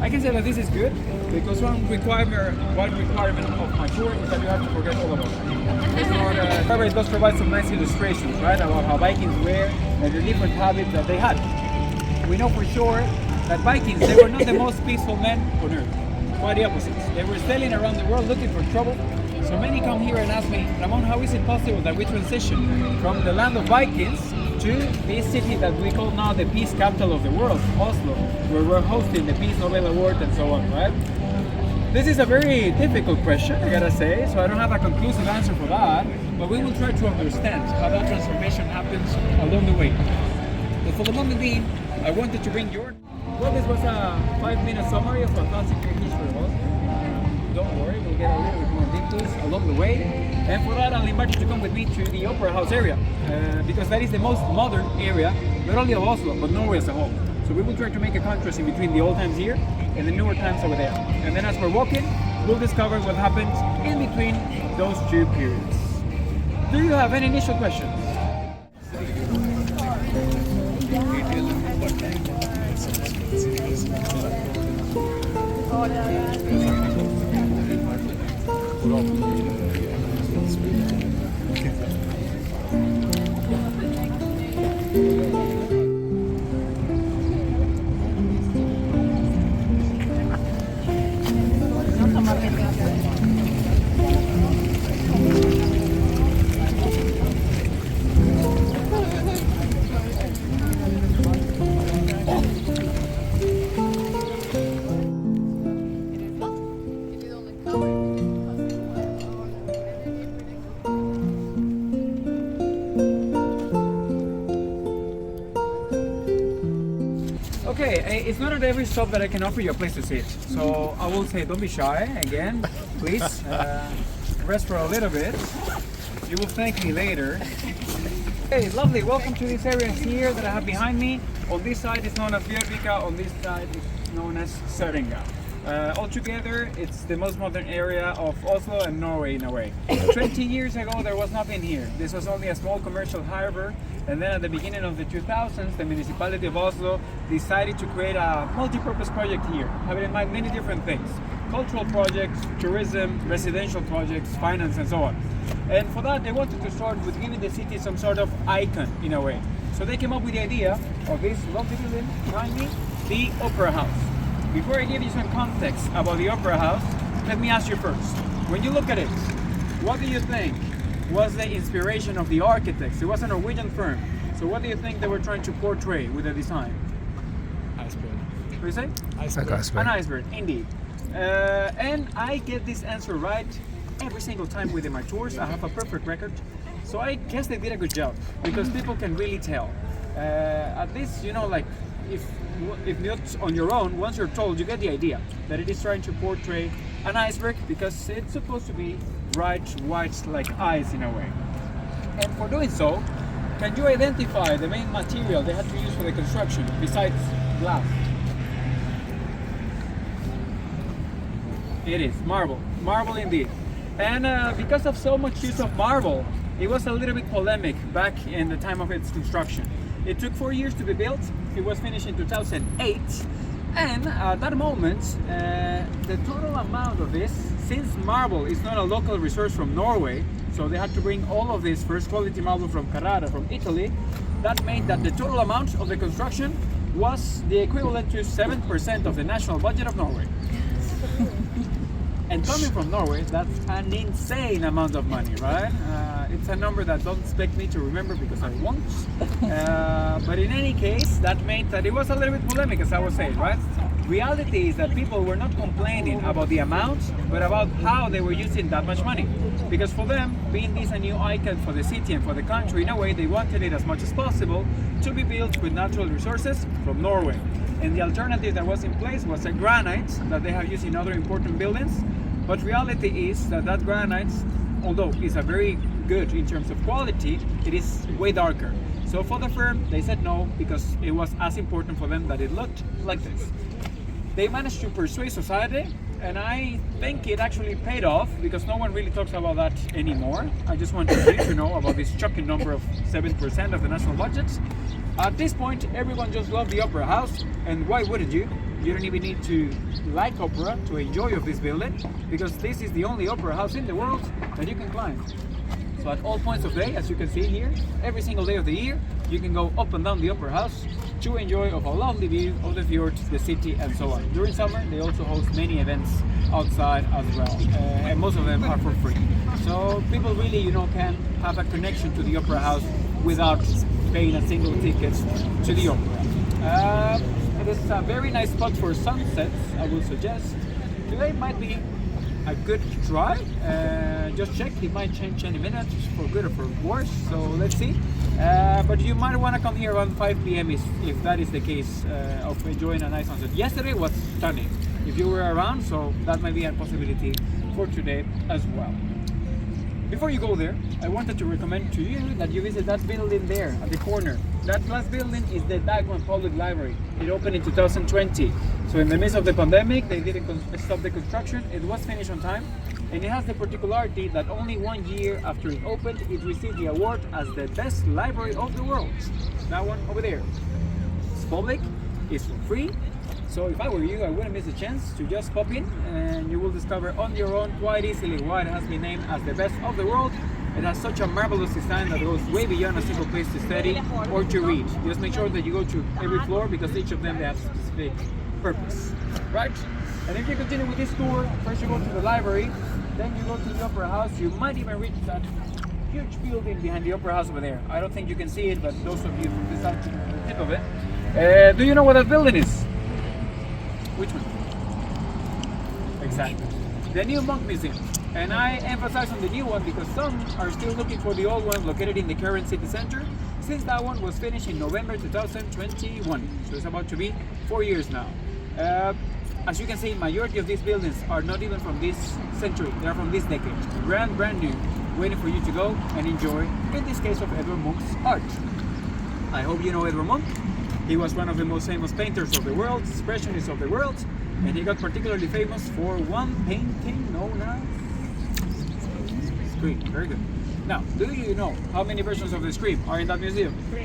I can say that this is good because one requirement of my tour is that you have to forget all about it. However, it does provide some nice illustrations, right, about how Vikings were and the different habits that they had. We know for sure that Vikings, they were not the most peaceful men on earth. Quite the opposite. They were sailing around the world looking for trouble. So many come here and ask me, Ramon, how is it possible that we transition from the land of Vikings to this city that we call now the peace capital of the world, Oslo, where we're hosting the Peace Nobel Award and so on, right? This is a very difficult question, I gotta say, so I don't have a conclusive answer for that, but we will try to understand how that transformation happens along the way. But for the moment being, I wanted to bring your... Well, this was a 5-minute summary of a classic history of Oslo. Don't worry, we'll get a little bit more details along the way. And for that, I'll invite you to come with me to the Opera House area, because that is the most modern area, not only of Oslo, but Norway as a whole. So we will try to make a contrast in between the old times here and the newer times over there. And then as we're walking, we'll discover what happens in between those two periods. Do you have any initial questions? Okay, it's not at every stop that I can offer you a place to sit. So I will say don't be shy, again, please rest for a little bit. You will thank me later. Hey, lovely, welcome to this area here that I have behind me. On this side is known as Bjørvika, on this side is known as Sørenga. Altogether, it's the most modern area of Oslo and Norway in a way. 20 years ago, there was nothing here. This was only a small commercial harbor. And then at the beginning of the 2000s, the municipality of Oslo decided to create a multi-purpose project here, having in mind many different things. Cultural projects, tourism, residential projects, finance, and so on. And for that, they wanted to start with giving the city some sort of icon, in a way. So they came up with the idea of this lovely building behind me, the Opera House. Before I give you some context about the Opera House, let me ask you first. When you look at it, what do you think was the inspiration of the architects? It was a Norwegian firm. So what do you think they were trying to portray with the design? Iceberg. What do you say? Iceberg. An iceberg, indeed. And I get this answer right every single time within my tours. I have a perfect record. So I guess they did a good job because people can really tell. At least, you know, like if not on your own, once you're told, you get the idea that it is trying to portray an iceberg because it's supposed to be bright white like ice in a way. And for doing so, can you identify the main material they had to use for the construction besides glass? It is marble. Marble indeed. And because of so much use of marble, it was a little bit polemic back in the time of its construction. It took 4 years to be built. It was finished in 2008. And at that moment, the total amount of this, since marble is not a local resource from Norway, so they had to bring all of this first quality marble from Carrara, from Italy, that made that the total amount of the construction was the equivalent to 7% of the national budget of Norway. And coming from Norway, that's an insane amount of money, right? It's a number that don't expect me to remember because I won't. But in any case, that made that it was a little bit polemic, as I was saying, right? Reality is that people were not complaining about the amount, but about how they were using that much money. Because for them, being this a new icon for the city and for the country, in a way, they wanted it as much as possible to be built with natural resources from Norway. And the alternative that was in place was a granite that they have used in other important buildings. But reality is that that granite, although it's a very good in terms of quality, it is way darker. So for the firm, they said no because it was as important for them that it looked like this. They managed to persuade society, and I think it actually paid off because no one really talks about that anymore. I just want you to know about this shocking number of 7% of the national budget. At this point, everyone just loved the Opera House, and why wouldn't you? You don't even need to like opera to enjoy of this building, because this is the only opera house in the world that you can climb. So at all points of day, as you can see here, every single day of the year, you can go up and down the opera house to enjoy of a lovely view of the fjords, the city, and so on. During summer, they also host many events outside as well, and most of them are for free. So people really, can have a connection to the opera house without paying a single ticket to the opera. It is a very nice spot for sunsets, I will suggest. Today might be a good try. Just check, it might change any minutes for good or for worse, so let's see. But you might want to come here around 5 p.m. if that is the case, of enjoying a nice sunset. Yesterday was stunning if you were around, so that might be a possibility for today as well. Before you go there, I wanted to recommend to you that you visit that building there at the corner. That glass building is the Vigeland Public Library. It opened in 2020. So in the midst of the pandemic, they didn't stop the construction. It was finished on time. And it has the particularity that only 1 year after it opened, it received the award as the best library of the world. That one over there. It's public, it's for free. So if I were you, I wouldn't miss a chance to just pop in, and you will discover on your own quite easily why it has been named as the best of the world. It has such a marvelous design that goes way beyond a simple place to study or to read. Just make sure that you go to every floor, because each of them they have specific purpose, right? And if you continue with this tour, first you go to the library, then you go to the opera house. You might even reach that huge building behind the opera house over there. I don't think you can see it, but those of you from this side can see the tip of it. Do you know what that building is? Which one? Exactly. The new Monk Museum. And I emphasize on the new one because some are still looking for the old one located in the current city center, since that one was finished in November 2021. So it's about to be 4 years now. As you can see, majority of these buildings are not even from this century. They are from this decade. Brand new, waiting for you to go and enjoy, in this case of Edvard Munch's art. I hope you know Edvard Munch. He was one of the most famous painters of the world, expressionists of the world, and he got particularly famous for one painting known as Scream. Very good. Now, do you know how many versions of the Scream are in that museum? 3.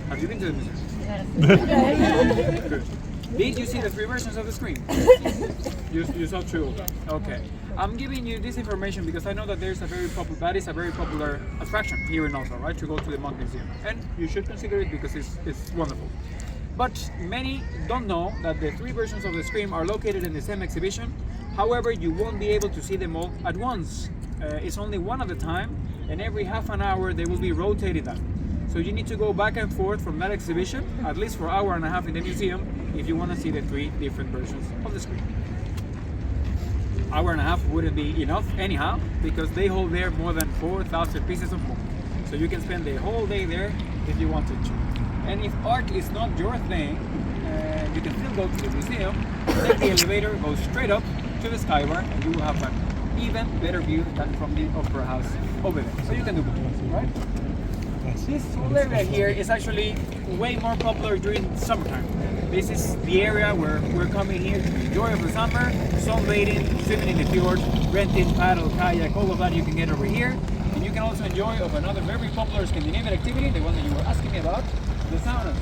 Have you been to the museum? Yes. Good. Did you see the 3 versions of the Scream? You saw 2? Okay. I'm giving you this information because I know that is a very popular attraction here in Oslo, right? To go to the Monk Museum. And you should consider it because it's wonderful. But many don't know that the 3 versions of the Scream are located in the same exhibition. However, you won't be able to see them all at once. It's only one at a time, and every half an hour they will be rotating them. So you need to go back and forth from that exhibition, at least for an hour and a half in the museum, if you want to see the 3 different versions of the Scream. Hour and a half wouldn't be enough anyhow, because they hold there more than 4,000 pieces of book. So you can spend the whole day there if you wanted to. And if art is not your thing, you can still go to the museum, take the elevator, go straight up to the skybar, and you will have an even better view than from the opera house over there. So you can do both, right? This whole area here is actually way more popular during summertime. This is the area where we're coming here to enjoy of the summer, sunbathing, swimming in the fjord, renting, paddle, kayak, all of that you can get over here. And you can also enjoy of another very popular Scandinavian activity, the one that you were asking me about, the saunas.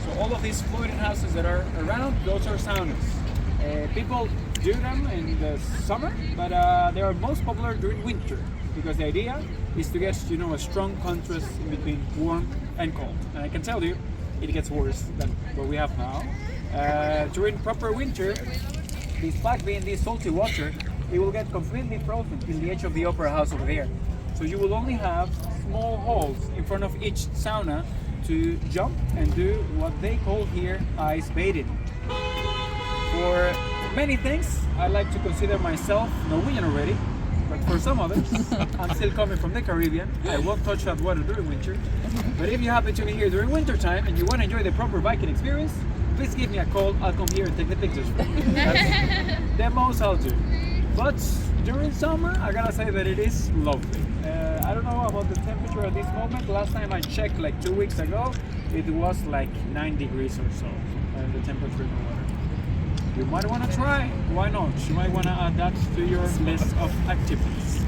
So all of these floating houses that are around, those are saunas. People do them in the summer, but they are most popular during winter, because the idea is to get a strong contrast in between warm and cold. And I can tell you, it gets worse than what we have now. During proper winter, despite being this salty water, it will get completely frozen in the edge of the opera house over there. So you will only have small holes in front of each sauna to jump and do what they call here ice bathing. For many things, I like to consider myself Norwegian already, but for some others, I'm still coming from the Caribbean. I won't touch that water during winter. But if you happen to be here during winter time and you want to enjoy the proper Viking experience, please give me a call. I'll come here and take the pictures for you. That's the most I'll do. But during summer, I gotta say that it is lovely. I don't know about the temperature at this moment. Last time I checked like 2 weeks ago, it was like 9 degrees or so, the temperature in the water. You might want to try. Why not? You might want to add that to your list of activities.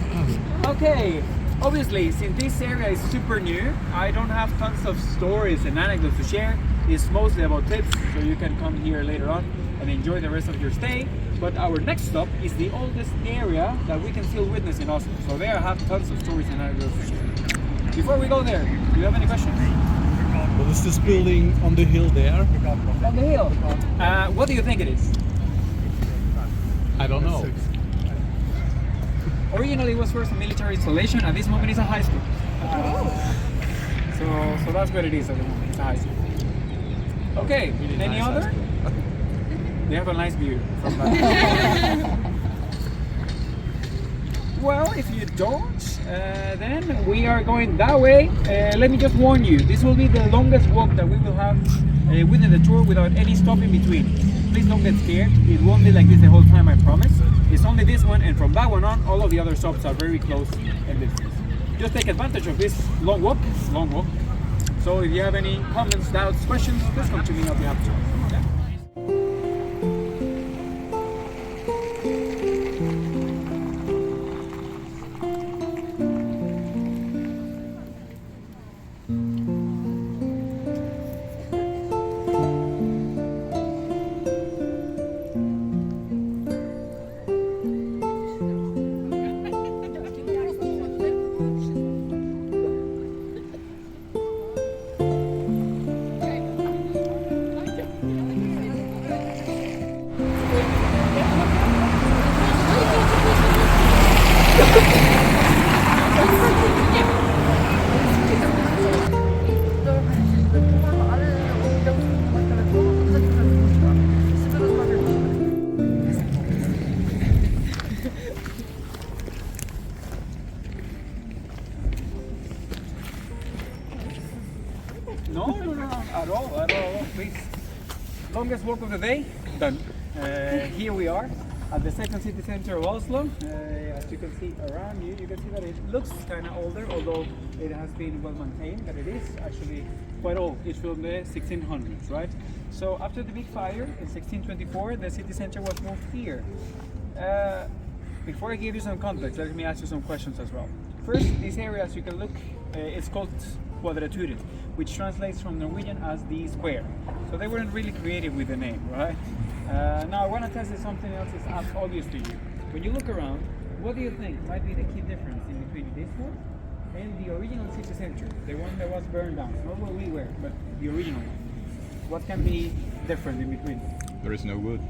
Okay, obviously, since this area is super new, I don't have tons of stories and anecdotes to share. It's mostly about tips, so you can come here later on and and enjoy the rest of your stay. But our next stop is the oldest area that we can still witness in Oslo. So there I have tons of stories and anecdotes to share. Before we go there, do you have any questions? What is this building on the hill there? On the hill. What do you think it is? I don't know. Originally it was first a military installation. At this moment it's a high school. So that's what it is at the moment. It's a high school. Okay, Really any nice other? They have a nice view from that. Well, if you don't, then we are going that way. Let me just warn you, this will be the longest walk that we will have within the tour without any stop in between. Please don't get scared. It won't be like this the whole time, I promise. It's only this one, and from that one on, all of the other stops are very close in distance. Just take advantage of this long walk. So if you have any comments, doubts, questions, just come to me, I'll be happy to answer. No, at all, please. Longest walk of the day, done. Here we are at the second city center of Oslo. As you can see around you, you can see that it looks kind of older, although it has been well maintained, but it is actually quite old. It's from the 1600s, right? So after the big fire in 1624, the city center was moved here. Before I give you some context, let me ask you some questions as well. First, this area, as you can look, it's called Quadraturen, which translates from Norwegian as the square. So they weren't really creative with the name, right? Now I want to test if something else is obvious to you. When you look around, what do you think might be the key difference in between this one and the original city center, the one that was burned down? Not where we were, but the original one. What can be different in between? There is no wood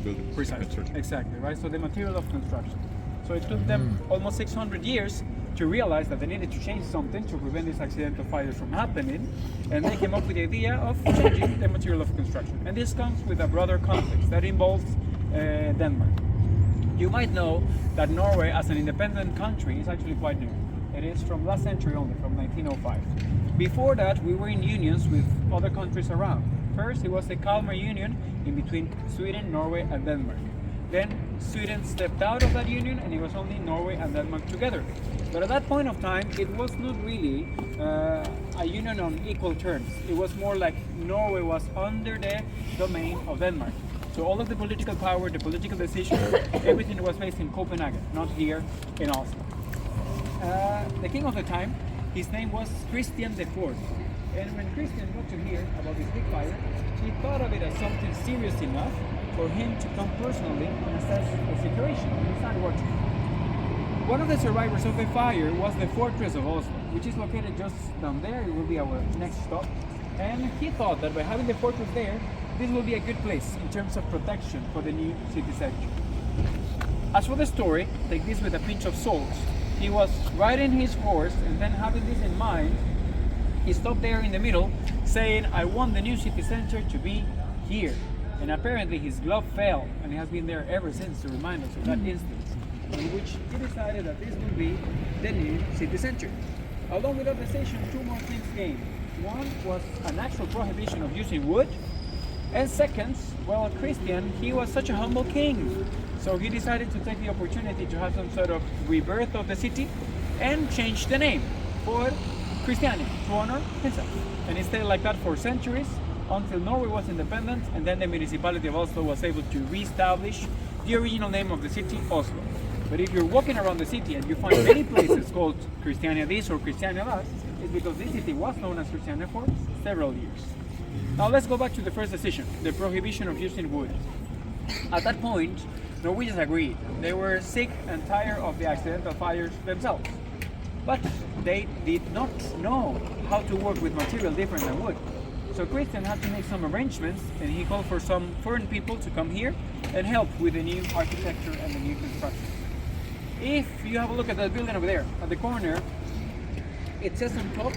building. Precisely, exactly, right? So the material of construction. So it took them almost 600 years to realize that they needed to change something to prevent these accidental fires from happening, and they came up with the idea of changing the material of construction. And this comes with a broader context that involves Denmark. You might know that Norway as an independent country is actually quite new. It is from last century only, from 1905. Before that, we were in unions with other countries around. First, it was the Kalmar Union in between Sweden, Norway and Denmark. Then Sweden stepped out of that union and it was only Norway and Denmark together. But at that point of time, it was not really a union on equal terms. It was more like Norway was under the domain of Denmark. So all of the political power, the political decisions, everything was based in Copenhagen, not here in Oslo. The king of the time, his name was Christian IV. And when Christian got to hear about this big fire, he thought of it as something serious enough for him to come personally and assess the situation. He started watching. One of the survivors of the fire was the fortress of Oslo, which is located just down there. It will be our next stop. And he thought that by having the fortress there, this will be a good place in terms of protection for the new city center. As for the story, take this with a pinch of salt. He was riding his horse and then having this in mind, he stopped there in the middle saying, I want the new city center to be here. And apparently his glove fell and he has been there ever since to remind us of that instance, in which he decided that this would be the new city center. Along with that decision, two more things came. One was an actual prohibition of using wood, and second, well, Christian, he was such a humble king. So he decided to take the opportunity to have some sort of rebirth of the city and change the name for Christiania to honor himself. And he stayed like that for centuries until Norway was independent, and then the municipality of Oslo was able to re-establish the original name of the city, Oslo. But if you're walking around the city and you find many places called Christiania this or Christiania that, it's because this city was known as Christiania for several years. Now let's go back to the first decision, the prohibition of using wood. At that point, Norwegians agreed. They were sick and tired of the accidental fires themselves. But they did not know how to work with material different than wood. So Christian had to make some arrangements, and he called for some foreign people to come here and help with the new architecture and the new construction. If you have a look at that building over there, at the corner, it says on top,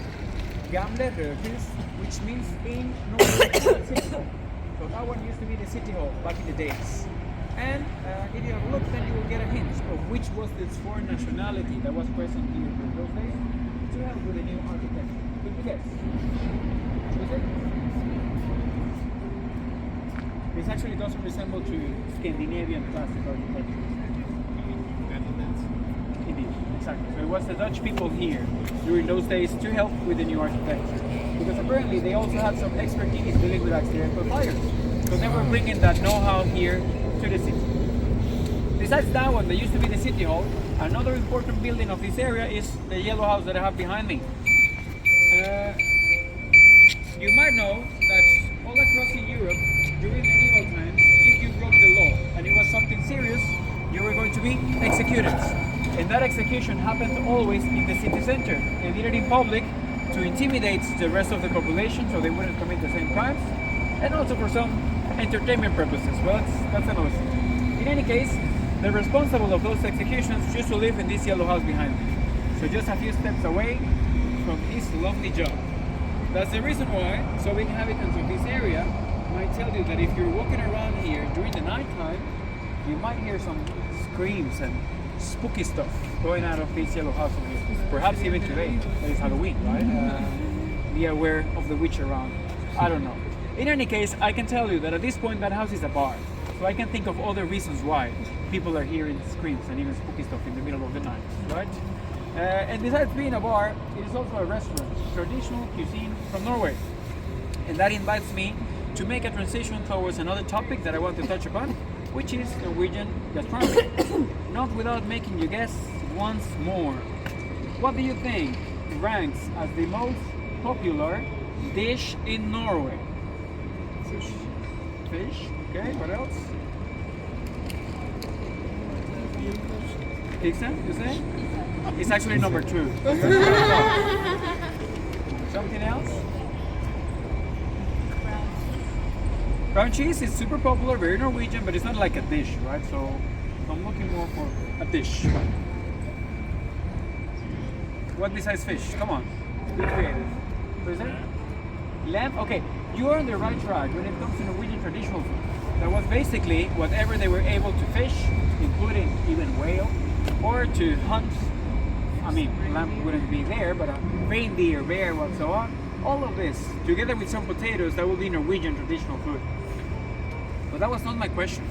Gamle Rødhus, which means in Norway, City Hall. So that one used to be the City Hall back in the days. And if you have a look, then you will get a hint of which was this foreign nationality that was present here in those days to help with the new architecture. Could you guess? Is it? This actually doesn't resemble to Scandinavian classic architecture. Indeed, exactly. So it was the Dutch people here during those days to help with the new architecture. Because apparently they also had some expertise dealing with accidental fires. So they were bringing that know-how here to the city. Besides that one, that used to be the City Hall, another important building of this area is the yellow house that I have behind me. You might know that all across in Europe, during medieval times, if you broke the law and it was something serious, you were going to be executed. And that execution happened always in the city center. They did it in public to intimidate the rest of the population so they wouldn't commit the same crimes, and also for some entertainment purposes. Well, that's another thing. In any case, the responsible of those executions used to live in this yellow house behind me. So just a few steps away from his lovely job. That's the reason why some inhabitants of this area might tell you that if you're walking around here during the night time, you might hear some screams and spooky stuff going out of this yellow house over here. Perhaps even today, that is Halloween, right? Be aware of the witch around. I don't know. In any case, I can tell you that at this point that house is a bar. So I can think of other reasons why people are hearing screams and even spooky stuff in the middle of the night, right? And besides being a bar, it is also a restaurant, traditional cuisine from Norway. And that invites me to make a transition towards another topic that I want to touch upon, which is Norwegian gastronomy. Not without making you guess once more. What do you think ranks as the most popular dish in Norway? Fish. Fish? Okay, what else? Pizza, you say? It's actually number 2. Something else? Brown cheese is super popular, very Norwegian, but it's not like a dish, right? So I'm looking more for a dish. What besides fish? Come on, be creative. What is it? Lamb? Okay, you are on the right track when it comes to Norwegian traditional food. That was basically whatever they were able to fish, including even whale, or to hunt. I mean, lamb wouldn't be there, but a reindeer, bear, and so on. All of this, together with some potatoes, that would be Norwegian traditional food. But that was not my question.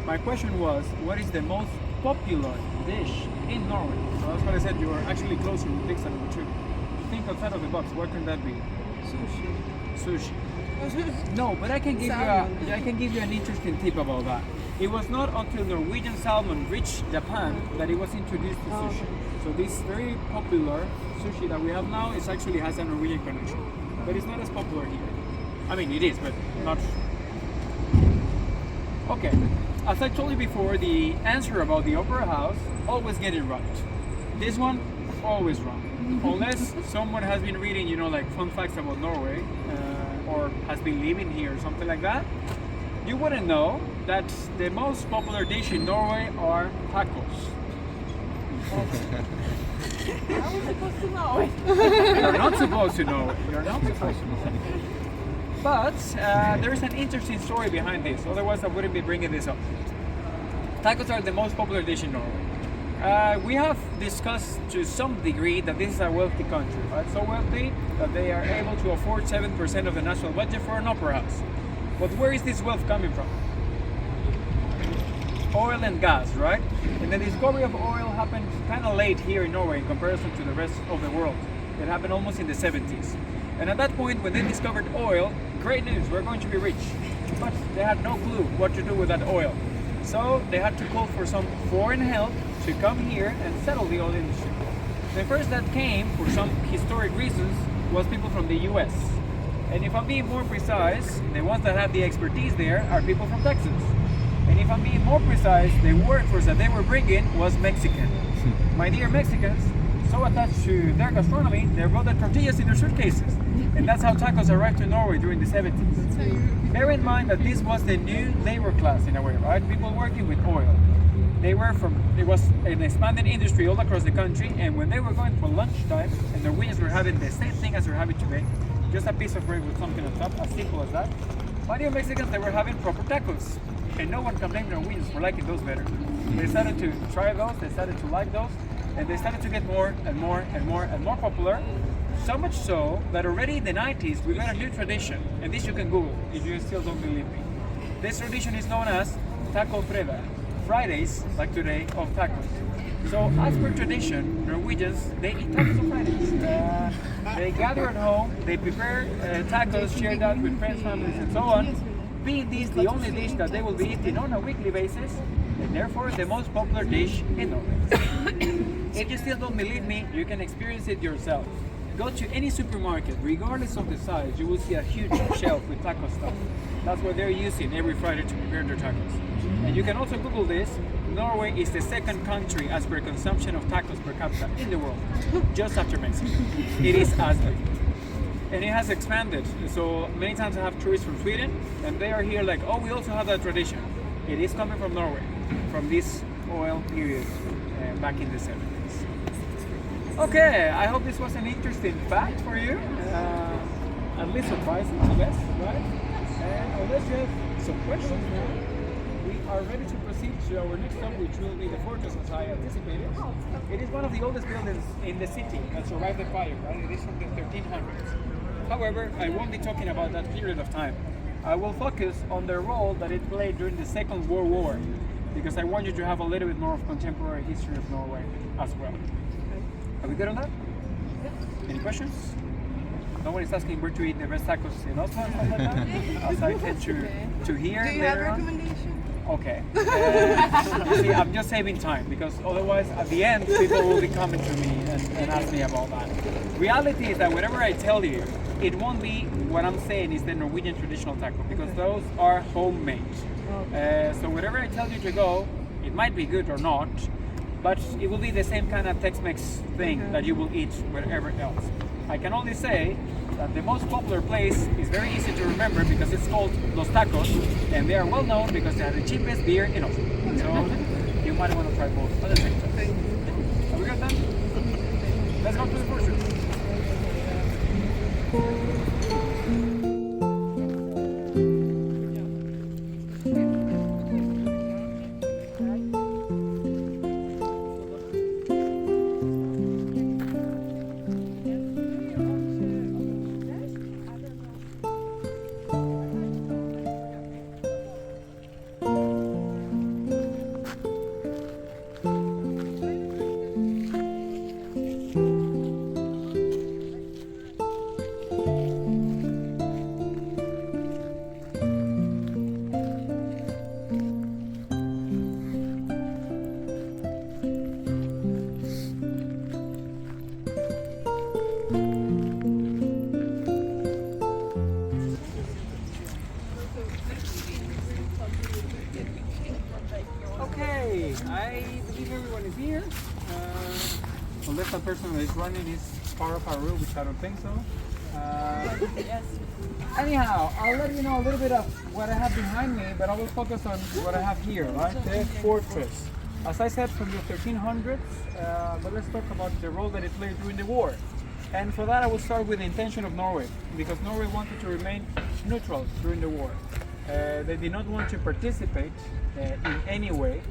My question was, what is the most popular dish in Norway? So that's what I said. You are actually closer with pizza number 2. Think outside of the box. What can that be? Sushi. Sushi. No, but I can give you an interesting tip about that. It was not until Norwegian salmon reached Japan that it was introduced to sushi. So this very popular sushi that we have now is actually has a Norwegian connection, but it's not as popular here. I mean, it is, but not. Okay, as I told you before, the answer about the opera house, always get it right. This one, always wrong. Unless someone has been reading, like fun facts about Norway, or has been living here or something like that, you wouldn't know that the most popular dish in Norway are tacos. I was supposed to know it. You're not supposed to know it. You're not supposed to know it. But there is an interesting story behind this, otherwise I wouldn't be bringing this up. Tacos are the most popular dish in Norway. We have discussed to some degree that this is a wealthy country, right? So wealthy that they are able to afford 7% of the national budget for an opera house. But where is this wealth coming from? Oil and gas, right? And the discovery of oil happened kind of late here in Norway in comparison to the rest of the world. It happened almost in the 70s. And at that point, when they discovered oil, great news, we're going to be rich. But they had no clue what to do with that oil. So they had to call for some foreign help to come here and settle the oil industry. The first that came, for some historic reasons, was people from the US. And if I'm being more precise, the ones that have the expertise there are people from Texas. And if I'm being more precise, the workforce that they were bringing was Mexican. My dear Mexicans, so attached to their gastronomy, they brought the tortillas in their suitcases. And that's how tacos arrived to Norway during the 70s. Bear in mind that this was the new labor class in a way, right? People working with oil. It was an expanded industry all across the country, and when they were going for lunchtime, and the Norwegians were having the same thing as we're having today, just a piece of bread with something on top, as simple as that. My dear Mexicans, they were having proper tacos. And no one can blame Norwegians for liking those better. They started to try those, they started to like those, and they started to get more and more and more and more popular. So much so that already in the 90s we got a new tradition, and this you can Google if you still don't believe me. This tradition is known as Taco Fredag, Fridays, like today, of tacos. So as per tradition, Norwegians, they eat tacos on Fridays. They gather at home, they prepare tacos, share that with friends, families, and so on. Being this the only dish that they will be eating on a weekly basis, and therefore the most popular dish in Norway. If you still don't believe me, you can experience it yourself. Go to any supermarket, regardless of the size, you will see a huge shelf with taco stuff. That's what they're using every Friday to prepare their tacos. And you can also Google this. Norway is the second country as per consumption of tacos per capita in the world, just after Mexico. It is as big. And it has expanded. So many times I have tourists from Sweden, and they are here like, oh, we also have that tradition. It is coming from Norway, from this oil period back in the 70s. Okay, I hope this was an interesting fact for you. At least surprising, I guess, right? And unless you have some questions now, we are ready to proceed to our next stop, which will be the fortress as I anticipated. It is one of the oldest buildings in the city that survived the fire, right? It is from the 1300s. However, I won't be talking about that period of time. I will focus on the role that it played during the Second World War, because I want you to have a little bit more of contemporary history of Norway as well. Are we good on that? Any questions? No one is asking where to eat the best tacos in Oslo and stuff like that? As I tend to hear. Do you have a recommendation? Okay. You see, I'm just saving time, because otherwise at the end people will be coming to me and ask me about that. Reality is that whatever I tell you, it won't be what I'm saying is the Norwegian traditional taco, because those are homemade. So whatever I tell you to go, it might be good or not, but it will be the same kind of Tex-Mex thing that you will eat wherever else. I can only say that the most popular place is very easy to remember because it's called Los Tacos, and they are well known because they are the cheapest beer in Oslo. So you might want to try both at the same time. Are we good then? Let's go to the fortress. Okay, I believe everyone is here. Unless the person that is running is part of our room, which I don't think so. Yes. Anyhow, I'll let you know a little bit of what I have behind me, but I will focus on what I have here, right? The fortress. As I said, from the 1300s, but let's talk about the role that it played during the war. And for that, I will start with the intention of Norway, because Norway wanted to remain neutral during the war. They did not want to participate in any way,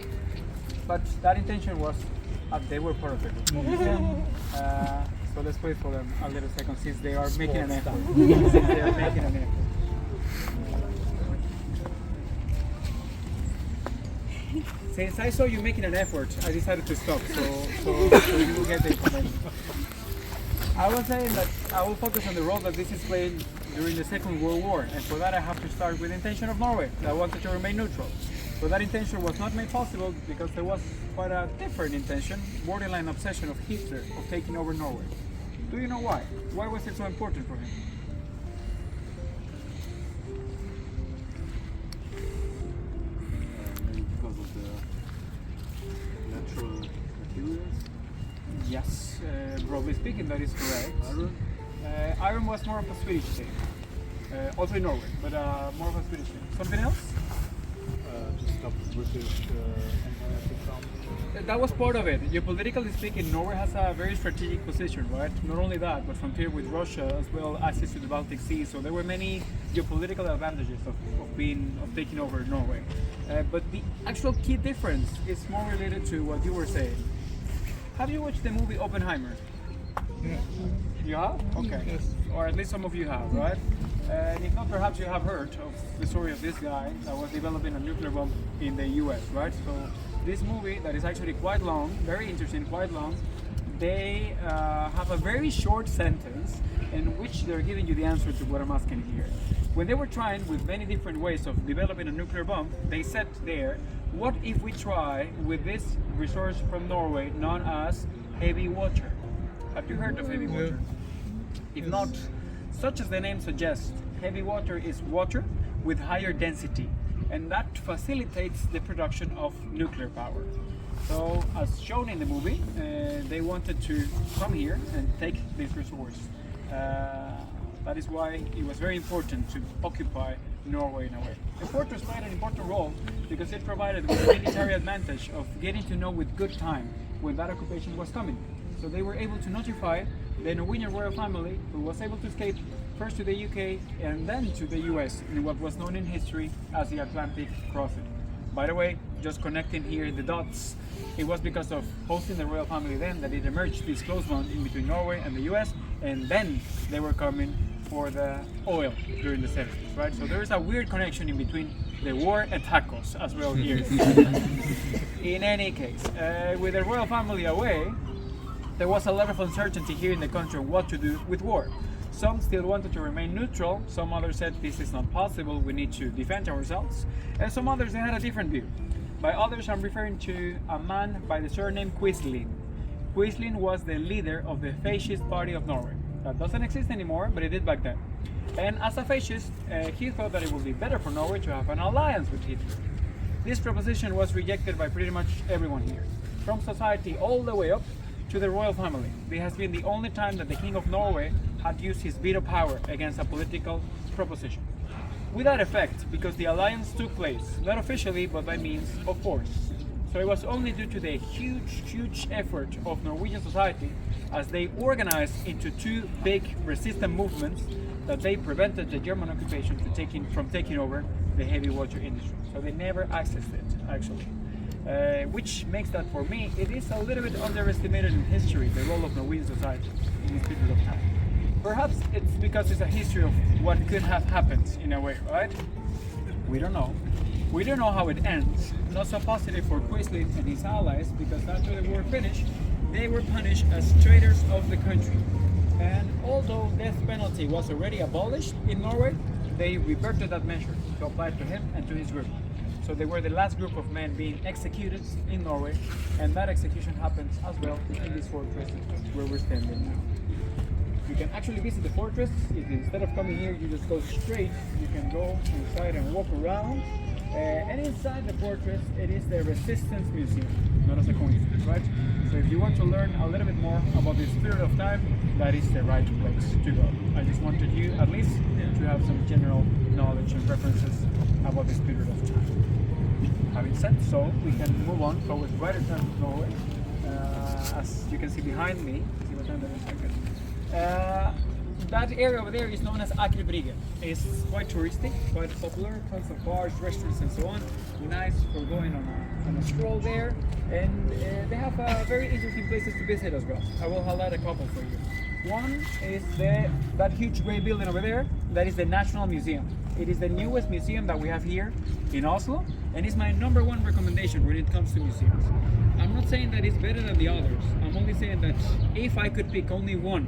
but that intention was they were part of it. So let's wait for them a little second, since they are making an effort. Since they are making an effort. Since I saw you making an effort, I decided to stop, so you will get the information. I was saying that I will focus on the role that this is playing during the Second World War, and for that I have to start with the intention of Norway, that wanted to remain neutral. So that intention was not made possible because there was quite a different intention, borderline obsession of Hitler of taking over Norway. Do you know why? Why was it so important for him? broadly speaking, that is correct. Iron was more of a Swedish thing. Also in Norway, but more of a Swedish thing. Something else? Just stop British empire to come. That was part of it. Geopolitically speaking, Norway has a very strategic position, right? Not only that, but frontier with Russia as well, access to the Baltic Sea. So there were many geopolitical advantages of taking over Norway. But the actual key difference is more related to what you were saying. Have you watched the movie Oppenheimer? Yeah. You have? Okay. Yes. Or at least some of you have, right? And if not, perhaps you have heard of the story of this guy that was developing a nuclear bomb in the US, right? So this movie that is actually quite long, very interesting, quite long, they have a very short sentence in which they're giving you the answer to what I'm asking here. When they were trying with many different ways of developing a nuclear bomb, they said there, what if we try with this resource from Norway known as heavy water? Have you heard of heavy water? If not, such as the name suggests, heavy water is water with higher density, and that facilitates the production of nuclear power. So, as shown in the movie, they wanted to come here and take this resource. That is why it was very important to occupy Norway in a way. The fortress played an important role because it provided with a military advantage of getting to know with good time when that occupation was coming. So they were able to notify the Norwegian royal family, who was able to escape first to the UK and then to the US in what was known in history as the Atlantic crossing. By the way, just connecting here the dots, it was because of hosting the royal family then that it emerged this close bond in between Norway and the US, and then they were coming for the oil during the 70s, right? So there is a weird connection in between the war and tacos as well here. In any case, with the royal family away, there was a lot of uncertainty here in the country on what to do with war. Some still wanted to remain neutral, some others said this is not possible, we need to defend ourselves, and some others they had a different view. By others I'm referring to a man by the surname Quisling. Quisling was the leader of the fascist party of Norway. That doesn't exist anymore, but it did back then. And as a fascist, he thought that it would be better for Norway to have an alliance with Hitler. This proposition was rejected by pretty much everyone here, from society all the way up to the royal family. This has been the only time that the King of Norway had used his veto power against a political proposition. With that effect, because the alliance took place, not officially, but by means of force. So it was only due to the huge effort of Norwegian society as they organized into two big resistant movements that they prevented the German occupation from taking over the heavy water industry. So they never accessed it, actually. Which makes that, for me, it is a little bit underestimated in history, the role of Norwegian society in this period of time. Perhaps it's because it's a history of what could have happened in a way, right? We don't know. We don't know how it ends. Not so positive for Quisling and his allies, because after the war finished, they were punished as traitors of the country. And although death penalty was already abolished in Norway, they reverted that measure to apply to him and to his group. So they were the last group of men being executed in Norway, and that execution happens as well in this fortress where we're standing now. You can actually visit the fortress. If instead of coming here, you just go straight, you can go inside and walk around. And inside the fortress, it is the Resistance Museum, not as a coincidence, right? So if you want to learn a little bit more about this period of time, that is the right place to go. I just wanted you, at least, to have some general knowledge and references about this period of time. Having said so, we can move on towards the brighter times of Norway. As you can see behind me, see what time that is, that area over there is known as Aker Brygge. It's quite touristic, quite popular, tons of bars, restaurants and so on. Nice for going on a stroll there. And they have very interesting places to visit as well. I will highlight a couple for you. One is that huge grey building over there. That is the National Museum. It is the newest museum that we have here in Oslo, and it's my #1 recommendation when it comes to museums. I'm not saying that it's better than the others. I'm only saying that if I could pick only one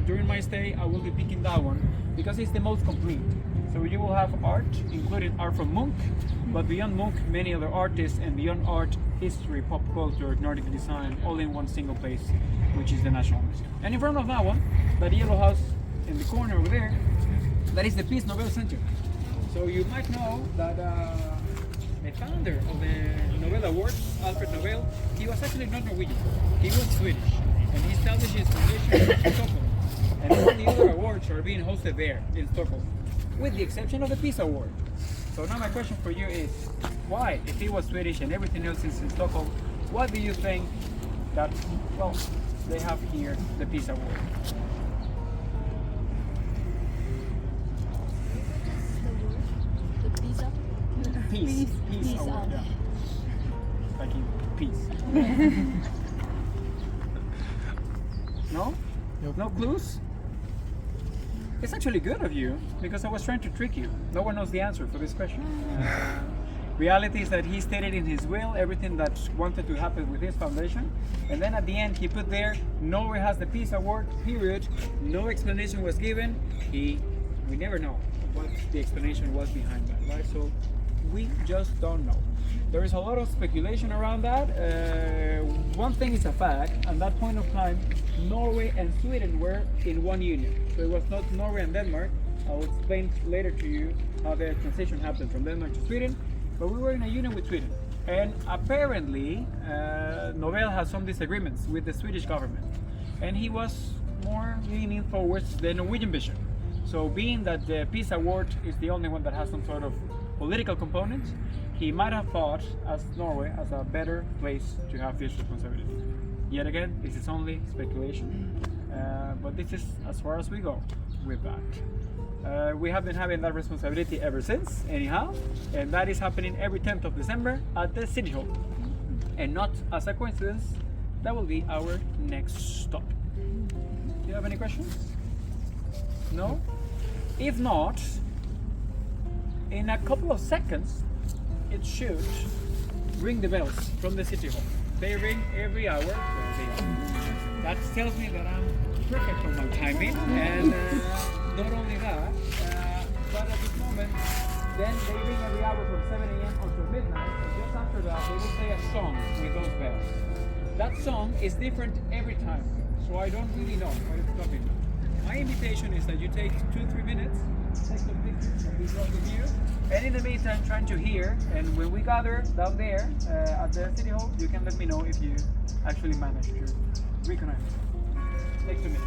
during my stay, I will be picking that one because it's the most complete. So you will have art, including art from Munch, but beyond Munch, many other artists, and beyond art, history, pop culture, Nordic design, all in one single place, which is the National Museum. And in front of that one, that yellow house in the corner over there, that is the Peace Nobel Center. So you might know that the founder of the Nobel Award, Alfred Nobel, he was actually not Norwegian, he was Swedish. and he established his foundation in Stockholm. And all the other awards are being hosted there in Stockholm, with the exception of the Peace Award. So now my question for you is, why, if he was Swedish and everything else is in Stockholm, what do you think that, well, they have here the Peace Award? Peace. Peace Award, yeah. Like in peace. No? Nope. No clues? It's actually good of you, because I was trying to trick you. No one knows the answer for this question. Reality is that he stated in his will everything that wanted to happen with his foundation, and then at the end he put there, Norway has the Peace Award, period. No explanation was given. We never know what the explanation was behind that, right? So we just don't know. There is a lot of speculation around that. One thing is a fact, at that point of time, Norway and Sweden were in one union. So it was not Norway and Denmark. I will explain later to you how the transition happened from Denmark to Sweden. But we were in a union with Sweden. And apparently, Nobel had some disagreements with the Swedish government. And he was more leaning towards the Norwegian vision. So being that the Peace Award is the only one that has some sort of political component, he might have thought as Norway as a better place to have this responsibility. Yet again, this is only speculation, but this is as far as we go with that. We have been having that responsibility ever since, anyhow, and that is happening every 10th of December at the City Hall. And not as a coincidence, that will be our next stop. Do you have any questions? No? If not, in a couple of seconds, it should ring the bells from the City Hall. They ring every hour. That tells me that I'm perfect on my timing, and not only that, but at this moment, then they ring every hour from 7 a.m. until midnight, and just after that, they will play a song with those bells. That song is different every time, so I don't really know what it's talking about. My invitation is that you take 2-3 minutes, take some pictures of this lovely view, and in the meantime trying to hear, and when we gather down there at the City Hall, you can let me know if you actually manage to reconnect. Take 2 minutes.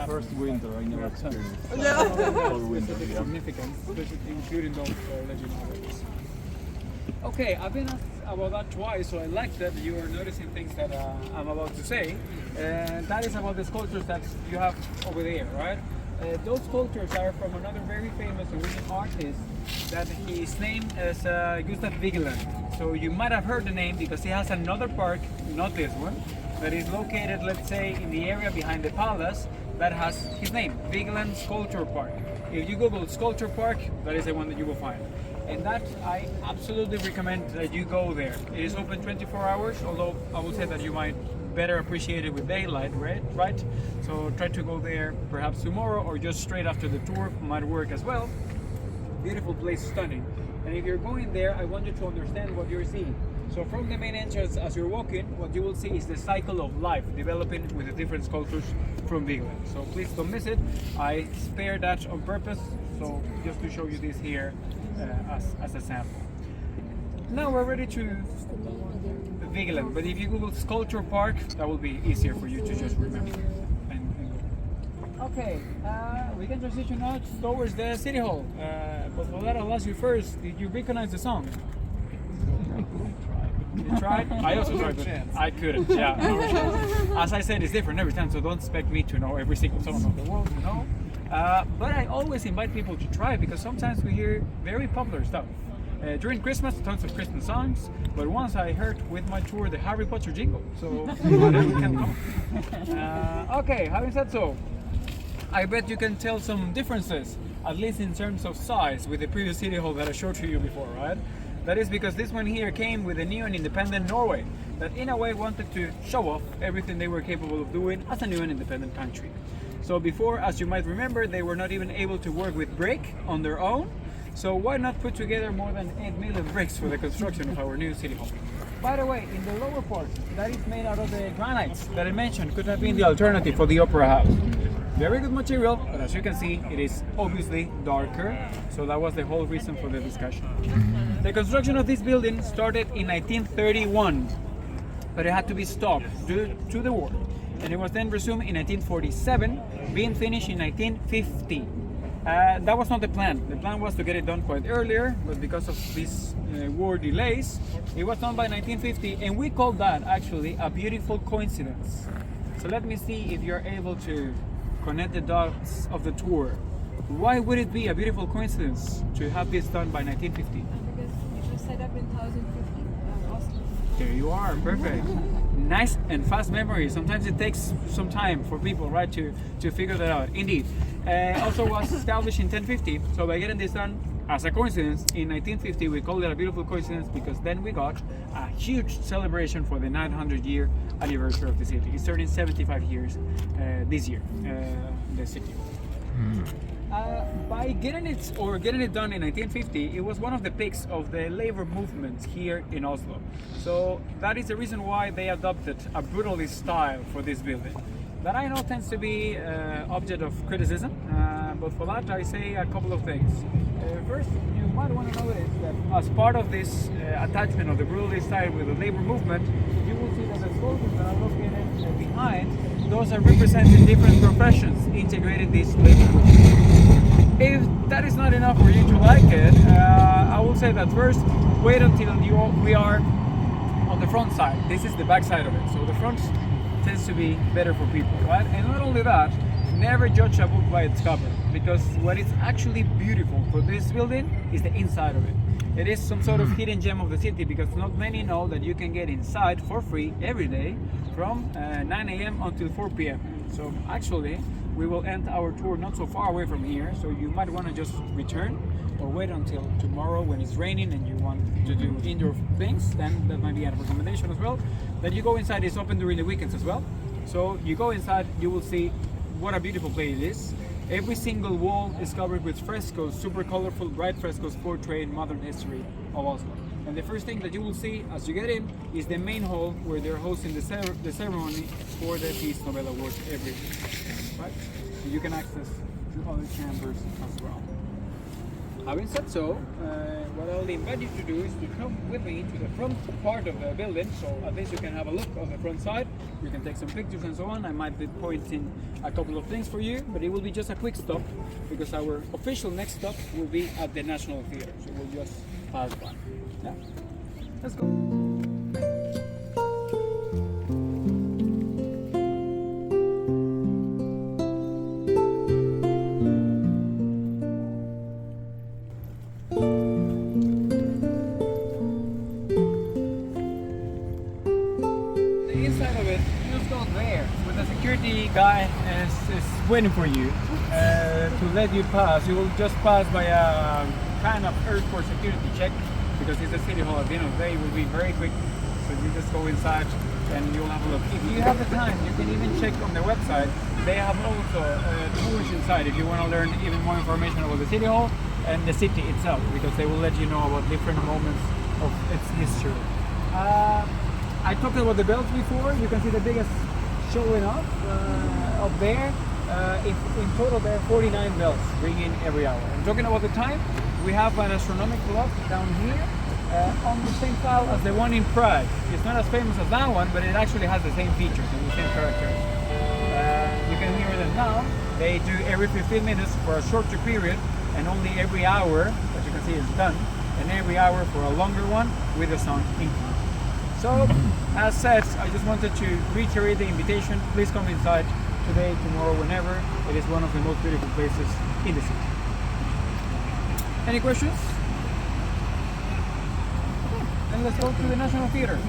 First winter I never experienced. Specific significance, including those legendary. Okay, I've been asked about that twice, so I like that you are noticing things that I'm about to say. And that is about the sculptures that you have over there, right? Those sculptures are from another very famous Norwegian artist that his name is Gustav Vigeland. So you might have heard the name because he has another park, not this one, that is located, let's say, in the area behind the palace that has his name, Vigeland Sculpture Park. If you Google Sculpture Park, that is the one that you will find. And that I absolutely recommend that you go there. It is open 24 hours, although I would say that you might better appreciate it with daylight, right? So try to go there perhaps tomorrow or just straight after the tour, might work as well. Beautiful place, stunning. And if you're going there, I want you to understand what you're seeing. So from the main entrance, as you're walking, what you will see is the cycle of life developing with the different sculptures from Vigeland. So please don't miss it. I spared that on purpose, so just to show you this here as a sample. Now we're ready to Vigeland, but if you Google Sculpture Park, that will be easier for you to just remember. And go. Okay, we can transition now towards the City Hall. But for that, I'll ask you first, did you recognize the song? You tried? I also tried, but I couldn't. Yeah, no chance. As I said, it's different every time, so don't expect me to know every single song of the world, you know? But I always invite people to try because sometimes we hear very popular stuff. During Christmas, tons of Christmas songs, but once I heard with my tour the Harry Potter jingle, so whatever can come. Okay, having said so, I bet you can tell some differences, at least in terms of size, with the previous city hall that I showed to you before, right? That is because this one here came with a new and independent Norway that in a way wanted to show off everything they were capable of doing as a new and independent country. So before, as you might remember, they were not even able to work with brick on their own. So why not put together more than 8 million bricks for the construction of our new city hall? By the way, in the lower part, that is made out of the granites that I mentioned could have been the alternative for the opera house. Very good material, but as you can see, it is obviously darker. So that was the whole reason for the discussion. The construction of this building started in 1931, but it had to be stopped due to the war. And it was then resumed in 1947, being finished in 1950. That was not the plan. The plan was to get it done quite earlier, but because of these war delays, it was done by 1950, and we call that actually a beautiful coincidence. So let me see if you're able to connect the dots of the tour. Why would it be a beautiful coincidence to have this done by 1950? Because it was set up in 1050 Oslo. There you are, perfect. Nice and fast memory. Sometimes it takes some time for people, right, to figure that out. Indeed. Also was established in 1050, so by getting this done as a coincidence in 1950, we call it a beautiful coincidence because then we got a huge celebration for the 900-year anniversary of the city. It's turning 75 years this year, the city. By getting it done in 1950, it was one of the peaks of the labor movement here in Oslo. So that is the reason why they adopted a brutalist style for this building. That I know tends to be object of criticism, but for that I say a couple of things. First, you might want to notice that as part of this attachment of the brutalist style with the labor movement, you will see that the soldiers that are located behind, those are representing different professions integrated in this labor movement. If that is not enough for you to like it, I will say that first, wait until we are on the front side. This is the back side of it. So the front tends to be better for people, right? And not only that, never judge a book by its cover, because what is actually beautiful for this building is the inside of it. It is some sort of hidden gem of the city because not many know that you can get inside for free every day from 9 a.m. until 4 p.m. So actually, we will end our tour not so far away from here, so you might want to just return or wait until tomorrow when it's raining and you want to do indoor things. Then that might be a recommendation as well. That you go inside. It's open during the weekends as well. So you go inside, you will see what a beautiful place it is. Every single wall is covered with frescoes, super colorful, bright frescoes portraying modern history of Oslo. And the first thing that you will see as you get in is the main hall where they're hosting the ceremony for the Peace Nobel Awards every year. Right? And you can access the other chambers as well. Having said so, what I'll invite you to do is to come with me to the front part of the building, so at least you can have a look on the front side. You can take some pictures and so on. I might be pointing a couple of things for you, but it will be just a quick stop because our official next stop will be at the National Theatre, so we'll just pass by. Yeah. Let's go. Guy is waiting for you to let you pass. You will just pass by a kind of airport security check because it's a city hall. At the end of the day, it will be very quick. So you just go inside and you'll have a look. If you have the time, you can even check on the website. They have also tours inside if you want to learn even more information about the city hall and the city itself, because they will let you know about different moments of its history. I talked about the bells before. You can see the biggest showing up there. In total there are 49 bells ringing every hour. I'm talking about the time. We have an astronomical clock down here on the same style as the one in Prague. It's not as famous as that one, but it actually has the same features and the same characters. You can hear them now. They do every 15 minutes for a shorter period, and only every hour, as you can see, is done, and every hour for a longer one with the sound included. So, as said, I just wanted to reiterate the invitation. Please come inside today, tomorrow, whenever. It is one of the most beautiful places in the city. Any questions? and let's go to the National Theatre.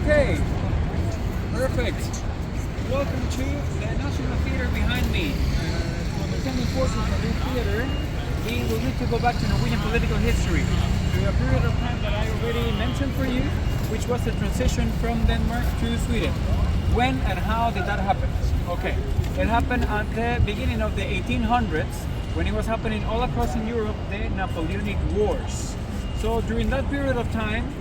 Okay, perfect. Welcome to the National Theatre behind me. For the attending portion of this theatre, we will need to go back to Norwegian political history, to a period of time that I already mentioned for you, which was the transition from Denmark to Sweden. When and how did that happen? Okay, it happened at the beginning of the 1800s, when it was happening all across in Europe, the Napoleonic Wars. So during that period of time,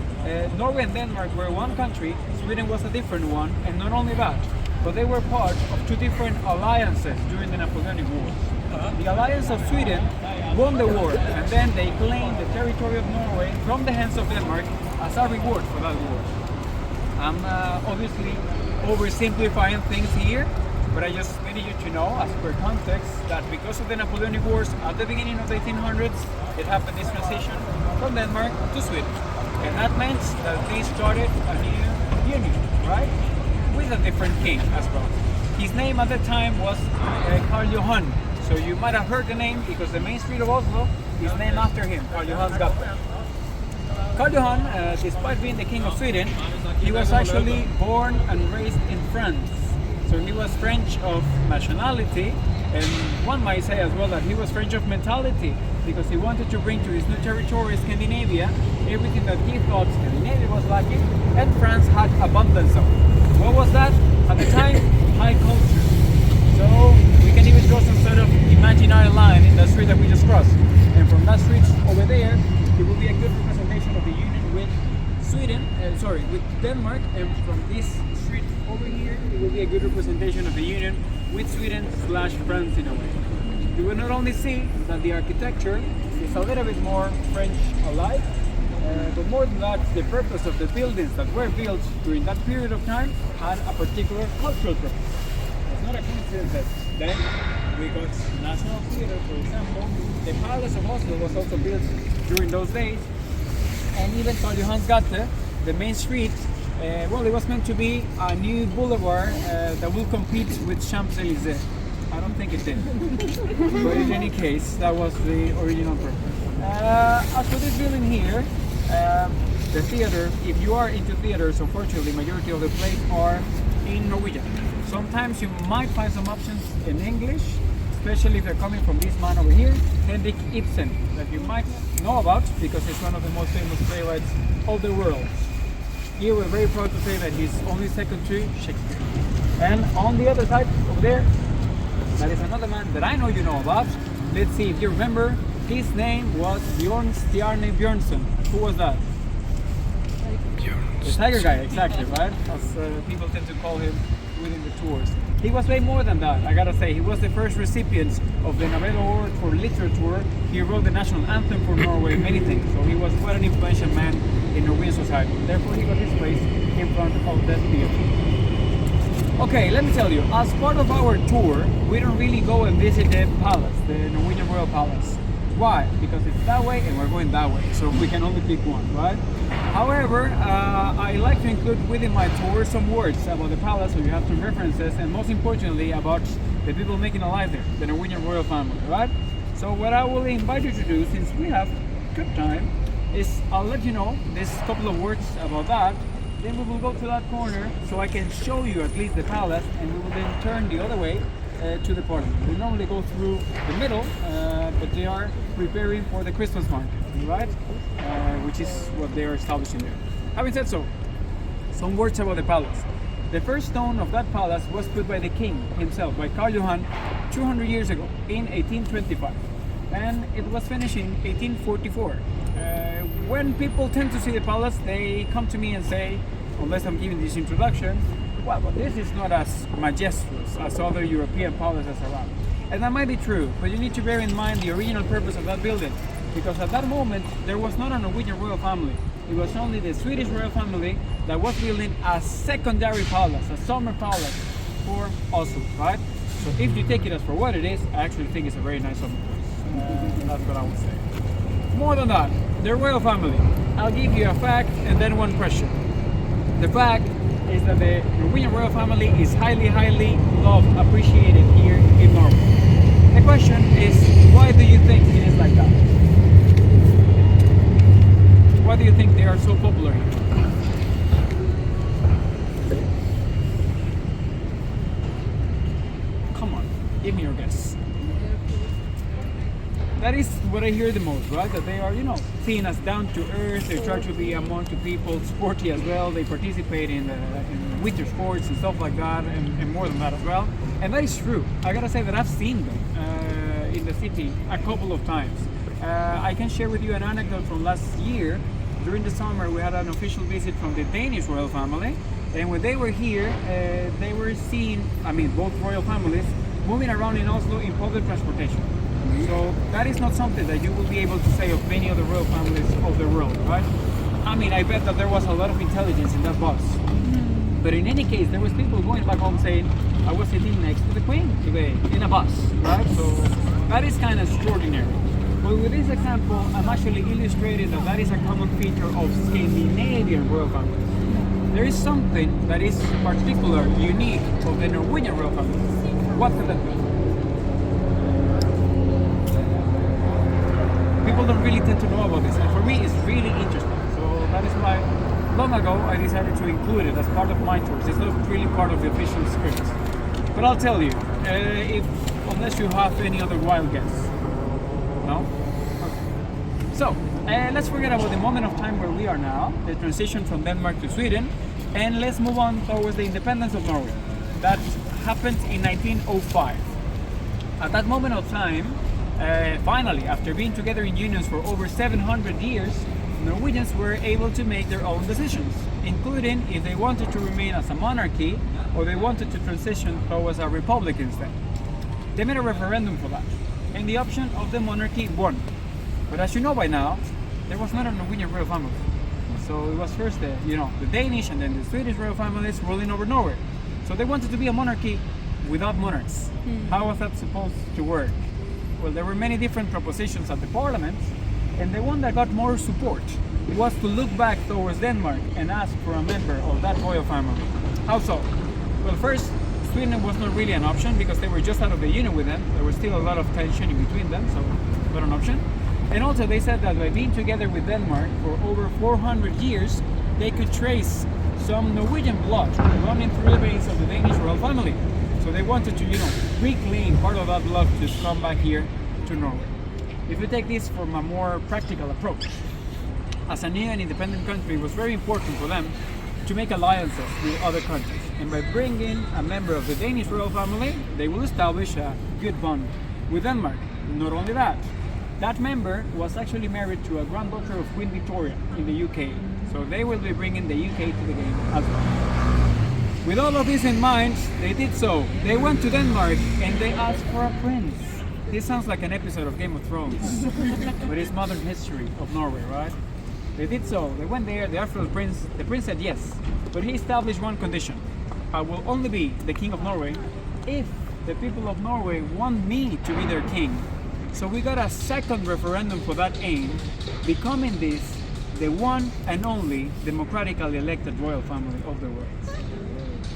Norway and Denmark were one country, Sweden was a different one, and not only that, but they were part of two different alliances during the Napoleonic Wars. The alliance of Sweden won the war, and then they claimed the territory of Norway from the hands of Denmark as a reward for that war. I'm obviously oversimplifying things here, but I just needed you to know, as per context, that because of the Napoleonic Wars at the beginning of the 1800s, it happened this transition from Denmark to Sweden. And that meant that they started a new union, right? With a different king as well. His name at the time was Karl Johan. So you might have heard the name because the main street of Oslo is named after him, Karl Johan's gate. Karl Johan, despite being the king of Sweden, he was actually born and raised in France. So he was French of nationality, and one might say as well that he was French of mentality, because he wanted to bring to his new territory, Scandinavia, everything that he thought Scandinavia was lacking, and France had abundance of. What was that? At the time, high culture. So we can even draw some sort of imaginary line in the street that we just crossed. And from that street over there, it will be a good representation of the union with with Denmark, and from this street over here, it will be a good representation of the union with Sweden/France in a way. You will not only see that the architecture is a little bit more French-alike, but more than that, the purpose of the buildings that were built during that period of time had a particular cultural purpose. It's not a coincidence that then we got National Theatre, for example. The Palace of Oslo was also built during those days, and even Karl Johan's gate, the main street, well, it was meant to be a new boulevard that will compete with Champs-Élysées. I don't think it did. But in any case, that was the original purpose. As for this building here, the theater, if you are into theaters, unfortunately, majority of the plays are in Norwegian. Sometimes you might find some options in English, especially if they're coming from this man over here, Henrik Ibsen, that you might know about because he's one of the most famous playwrights of the world. Here we're very proud to say that he's only second to Shakespeare. And on the other side, over there, that is another man that I know you know about. Let's see if you remember. His name was Bjorn Stjarne Björnsson. Who was that? The tiger guy, exactly, right? As people tend to call him within the tours. He was way more than that, I gotta say. He was the first recipient of the Nobel Award for Literature. He wrote the national anthem for Norway, many things. So he was quite an influential man in Norwegian society. Therefore, he got his place in front of that theater. Okay, let me tell you, as part of our tour, we don't really go and visit the palace, the Norwegian Royal Palace. Why? Because it's that way and we're going that way, so we can only pick one, right? However, I like to include within my tour some words about the palace, so you have some references, and most importantly about the people making a life there, the Norwegian royal family, right? So what I will invite you to do, since we have good time, is I'll let you know this couple of words about that. Then we will go to that corner so I can show you at least the palace, and we will then turn the other way to the parliament. We normally go through the middle, but they are preparing for the Christmas market, right? Which is what they are establishing there. Having said so, some words about the palace. The first stone of that palace was put by the king himself, by Karl Johan, 200 years ago, in 1825. And it was finished in 1844. When people tend to see the palace, they come to me and say, unless I'm giving this introduction, well, but this is not as majestuous as other European palaces around. And that might be true, but you need to bear in mind the original purpose of that building. Because at that moment, there was not a Norwegian royal family. It was only the Swedish royal family that was building a secondary palace, a summer palace for Oslo, right? So if you take it as for what it is, I actually think it's a very nice summer place. That's what I would say. More than that, the royal family. I'll give you a fact and then one question. The fact is that the Norwegian royal family is highly, highly loved, appreciated here in Norway. The question is, why do you think it is like that? Why do you think they are so popular here? Come on, give me your guess. That is what I hear the most, right? That they are, seen as down to earth. They try to be among the people, sporty as well. They participate in winter sports and stuff like that, and more than that as well. And that is true. I gotta say that I've seen them in the city a couple of times. I can share with you an anecdote from last year. During the summer, we had an official visit from the Danish royal family, and when they were here, they were seen, both royal families, moving around in Oslo in public transportation. So that is not something that you will be able to say of many other royal families of the world, right? I bet that there was a lot of intelligence in that bus. But in any case, there was people going back home saying, I was sitting next to the Queen today in a bus, right? So that is kind of extraordinary. But with this example, I'm actually illustrating that that is a common feature of Scandinavian royal families. There is something that is particular, unique of the Norwegian royal family. What could that be? People don't really tend to know about this, and for me it's really interesting. So that is why long ago I decided to include it as part of my tours. It's not really part of the official script. But I'll tell you, unless you have any other wild guess. No? Okay. So, let's forget about the moment of time where we are now, the transition from Denmark to Sweden, and let's move on towards the independence of Norway. That happened in 1905. At that moment of time, finally, after being together in unions for over 700 years, Norwegians were able to make their own decisions, including if they wanted to remain as a monarchy or they wanted to transition towards a republic instead. They made a referendum for that, and the option of the monarchy won. But as you know by now, there was not a Norwegian royal family. So it was first the Danish and then the Swedish royal families ruling over Norway. So they wanted to be a monarchy without monarchs. How was that supposed to work? Well, there were many different propositions at the parliament, and the one that got more support was to look back towards Denmark and ask for a member of that royal family. How so? Well, first, Sweden was not really an option because they were just out of the union with them. There was still a lot of tension in between them, so not an option. And also they said that by being together with Denmark for over 400 years, they could trace some Norwegian blood running through the veins of the Danish royal family. So they wanted to, reclaim part of that blood to come back here to Norway. If you take this from a more practical approach, as a new and independent country, it was very important for them to make alliances with other countries. And by bringing a member of the Danish royal family, they will establish a good bond with Denmark. Not only that, that member was actually married to a granddaughter of Queen Victoria in the UK. So they will be bringing the UK to the game as well. With all of this in mind, they did so. They went to Denmark and they asked for a prince. This sounds like an episode of Game of Thrones, but it's modern history of Norway, right? They did so. They went there, they asked for the prince. The prince said yes, but he established one condition. I will only be the king of Norway if the people of Norway want me to be their king. So we got a second referendum for that aim, becoming this the one and only democratically elected royal family of the world.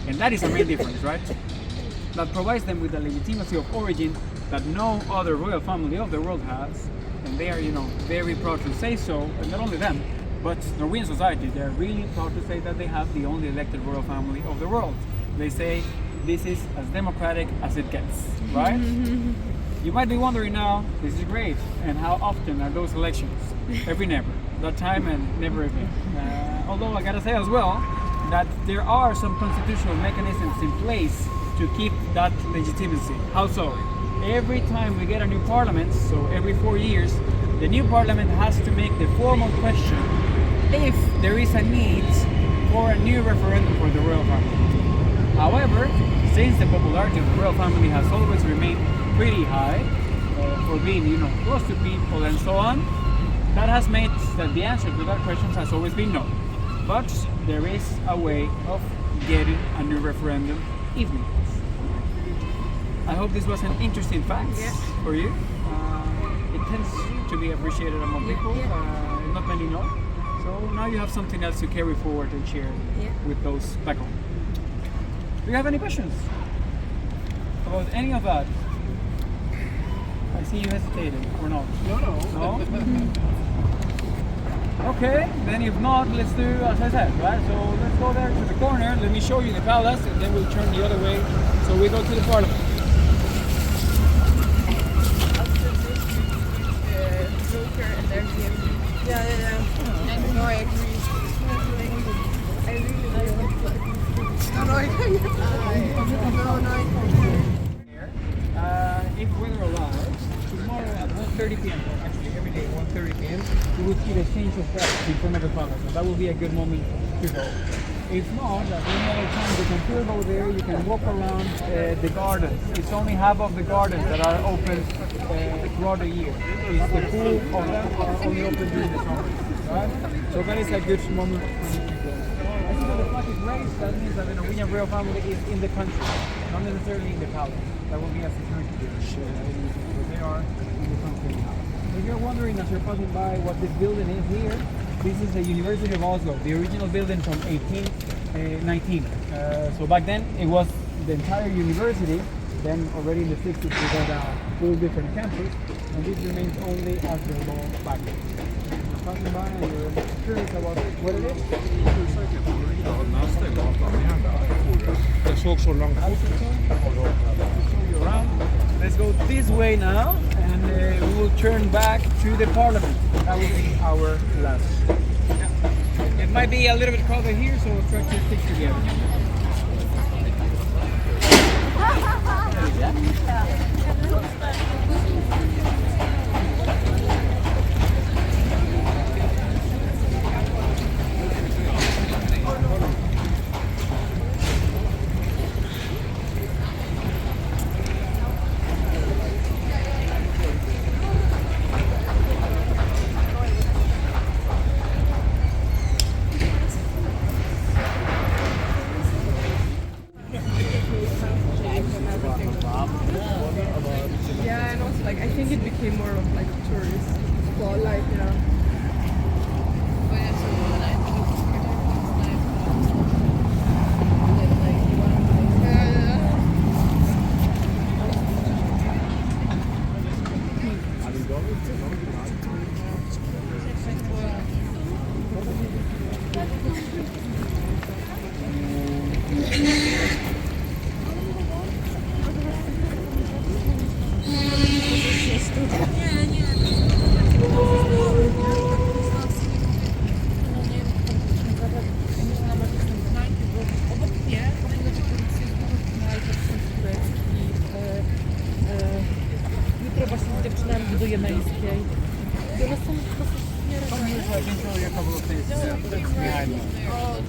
And that is a main difference, right? That provides them with a legitimacy of origin that no other royal family of the world has. And they are, very proud to say so. And not only them, but Norwegian society, they are really proud to say that they have the only elected royal family of the world. They say this is as democratic as it gets, right? You might be wondering now, this is great, and how often are those elections? Every never. That time and never again. Although I gotta say as well, that there are some constitutional mechanisms in place to keep that legitimacy. How so? Every time we get a new parliament, so every 4 years, the new parliament has to make the formal question if there is a need for a new referendum for the royal family. However, since the popularity of the royal family has always remained pretty high for being, you know, close to people and so on, that has made that the answer to that question has always been no. But there is a way of getting a new referendum if needed. I hope this was an interesting fact for you. It tends to be appreciated among people. Not many know. So now you have something else to carry forward and share with those back home. Do you have any questions about any of that? I see you hesitated, or not? No? Okay, then if not, let's do as I said, right? So let's go there to the corner, let me show you the palace, and then we'll turn the other way. So we go to the parliament. Joker and there's the yeah. No, I agree. I really If weather allows, tomorrow at 1:30 p.m., or actually every day at 1:30 p.m., we will see the change of flags in front of the palace, and that will be a good moment to go. If not, at any other time, you can still go there, you can walk around the gardens. It's only half of the gardens that are open throughout the year. It's the full of them are only open during the summer, right? So that is a good moment for you to go. I think that the flag is raised, that means that the Norwegian royal family is in the country, not necessarily in the palace. That will be a security breach, but they are in the country now. If you're wondering as you're passing by what this building is here, this is the University of Oslo, the original building from 1819. So back then it was the entire university. Then already in the 60s we got a full different campus, and this remains only as the law back then. You're passing by and you're curious about what it is. Jag såg så långt bort. Show you around. Let's go this way now, and we will turn back to the parliament. That will be our last. It might be a little bit crowded here, so we'll try to stick together. Yeah, and also like I think it became more of like a tourist spot, like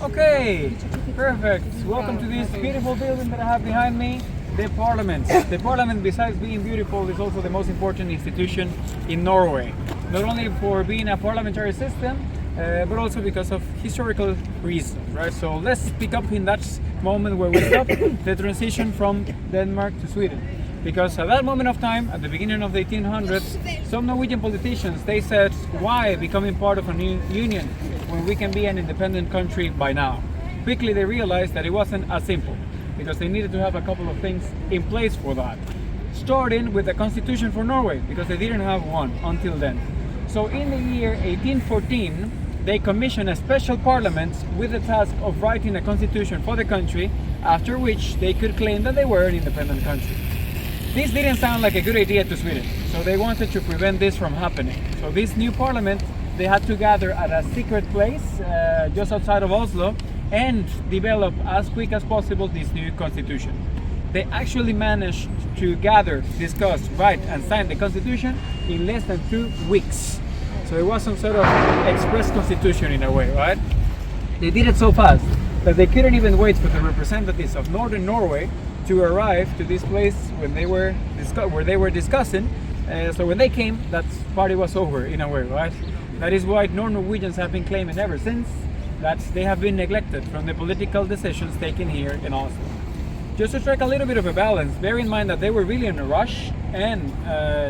Okay, perfect. Welcome to this beautiful building that I have behind me, the Parliament. The Parliament, besides being beautiful, is also the most important institution in Norway. Not only for being a parliamentary system, but also because of historical reasons, right? So let's pick up in that moment where we stop the transition from Denmark to Sweden. Because at that moment of time, at the beginning of the 1800s, some Norwegian politicians, they said, why becoming part of a new union when we can be an independent country by now? Quickly they realized that it wasn't as simple, because they needed to have a couple of things in place for that. Starting with the constitution for Norway, because they didn't have one until then. So in the year 1814, they commissioned a special parliament with the task of writing a constitution for the country, after which they could claim that they were an independent country. This didn't sound like a good idea to Sweden, so they wanted to prevent this from happening. So this new parliament, they had to gather at a secret place just outside of Oslo and develop as quick as possible this new constitution. They actually managed to gather, discuss, write and sign the constitution in less than 2 weeks. So it was some sort of express constitution in a way, right? They did it so fast that they couldn't even wait for the representatives of Northern Norway to arrive to this place when they were where they were discussing. So when they came, that party was over in a way, right? That is why Norwegians have been claiming ever since that they have been neglected from the political decisions taken here in Oslo. Just to strike a little bit of a balance, bear in mind that they were really in a rush, and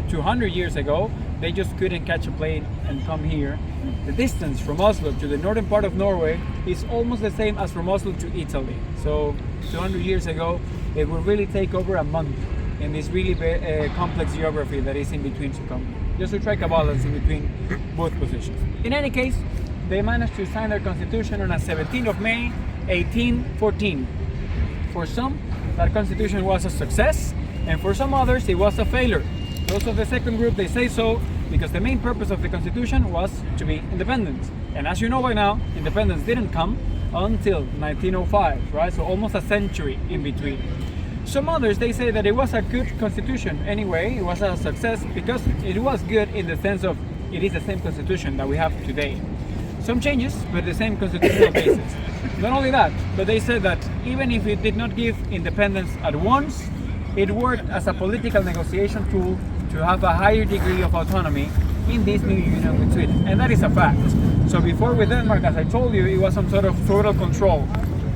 200 years ago they just couldn't catch a plane and come here. The distance from Oslo to the northern part of Norway is almost the same as from Oslo to Italy. So 200 years ago it would really take over a month in this really complex geography that is in between to come. Just to strike a balance in between both positions. In any case, they managed to sign their constitution on the 17th of May 1814. For some, that constitution was a success, and for some others it was a failure. Those of the second group, they say so because the main purpose of the constitution was to be independent. And as you know by now, independence didn't come until 1905, right? So almost a century in between. Some others, they say that it was a good constitution anyway, it was a success because it was good in the sense of it is the same constitution that we have today. Some changes, but the same constitutional basis. Not only that, but they said that even if it did not give independence at once, it worked as a political negotiation tool to have a higher degree of autonomy in this new union with Sweden. And that is a fact. So before with Denmark, as I told you, it was some sort of total control.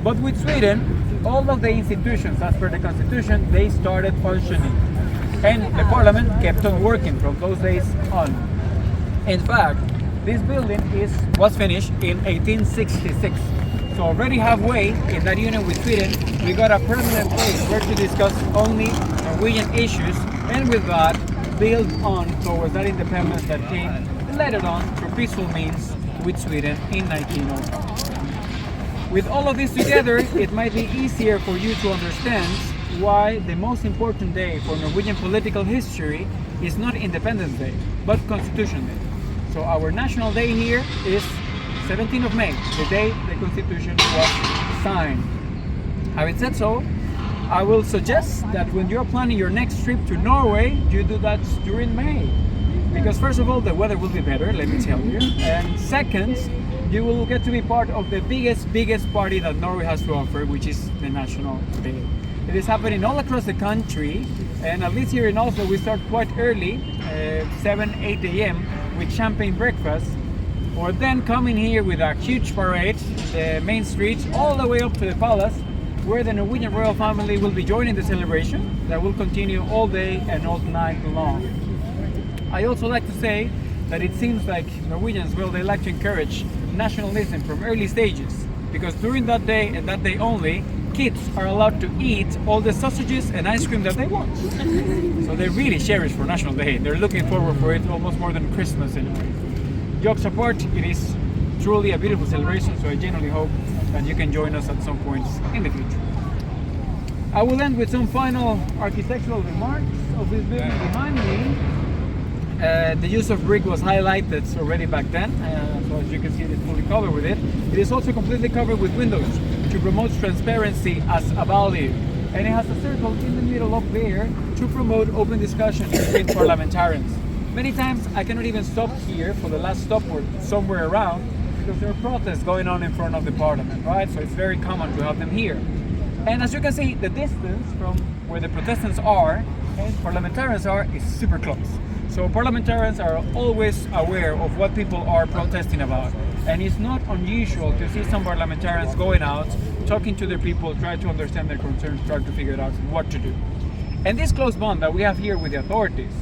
But with Sweden, all of the institutions, as per the constitution, they started functioning. And the parliament kept on working from those days on. In fact, this building was finished in 1866. So already halfway in that union with Sweden, we got a permanent place where to discuss only Norwegian issues, and with that, build on towards that independence that came later on through peaceful means with Sweden in 1905. With all of this together, it might be easier for you to understand why the most important day for Norwegian political history is not Independence Day, but Constitution Day. So our national day here is 17th of May, the day the Constitution was signed. Having said so, I will suggest that when you're planning your next trip to Norway, you do that during May. Because first of all, the weather will be better, let me tell you. And second, you will get to be part of the biggest party that Norway has to offer, which is the National Day. It is happening all across the country, and at least here in Oslo we start quite early, 7-8 a.m. with champagne breakfast, or then coming here with a huge parade, the main streets, all the way up to the palace, where the Norwegian royal family will be joining the celebration that will continue all day and all night long. I also like to say that it seems like Norwegians, well, they like to encourage nationalism from early stages, because during that day and that day only, kids are allowed to eat all the sausages and ice cream that they want. So they really cherish for National Day. They're looking forward for it almost more than Christmas in a way. Jokes apart, it is truly a beautiful celebration, so I genuinely hope that you can join us at some points in the future. I will end with some final architectural remarks of this building behind me. The use of brick was highlighted already back then, so as you can see, it is fully covered with it. It is also completely covered with windows to promote transparency as a value. And it has a circle in the middle up there to promote open discussion between parliamentarians. Many times I cannot even stop here for the last stop or somewhere around because there are protests going on in front of the parliament, right? So it's very common to have them here. And as you can see, the distance from where the protestants are and parliamentarians are is super close. So parliamentarians are always aware of what people are protesting about. And it's not unusual to see some parliamentarians going out, talking to their people, try to understand their concerns, try to figure out what to do. And this close bond that we have here with the authorities,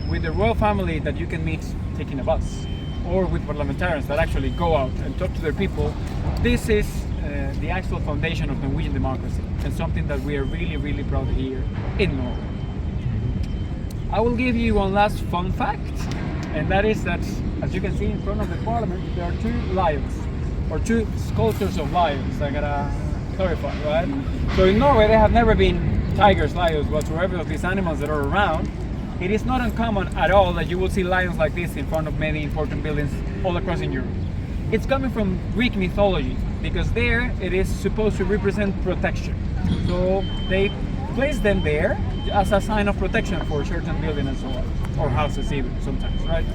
with the royal family that you can meet taking a bus, or with parliamentarians that actually go out and talk to their people, this is the actual foundation of Norwegian democracy, and something that we are really proud of here in Norway. I will give you one last fun fact, and that is that, as you can see in front of the parliament, there are two lions, or two sculptures of lions. I gotta clarify, right? So in Norway there have never been tigers, lions, whatsoever of these animals that are around. It is not uncommon at all that you will see lions like this in front of many important buildings all across in Europe. It's coming from Greek mythology, because there it is supposed to represent protection. So they place them there as a sign of protection for certain buildings and so on, or houses even sometimes, right?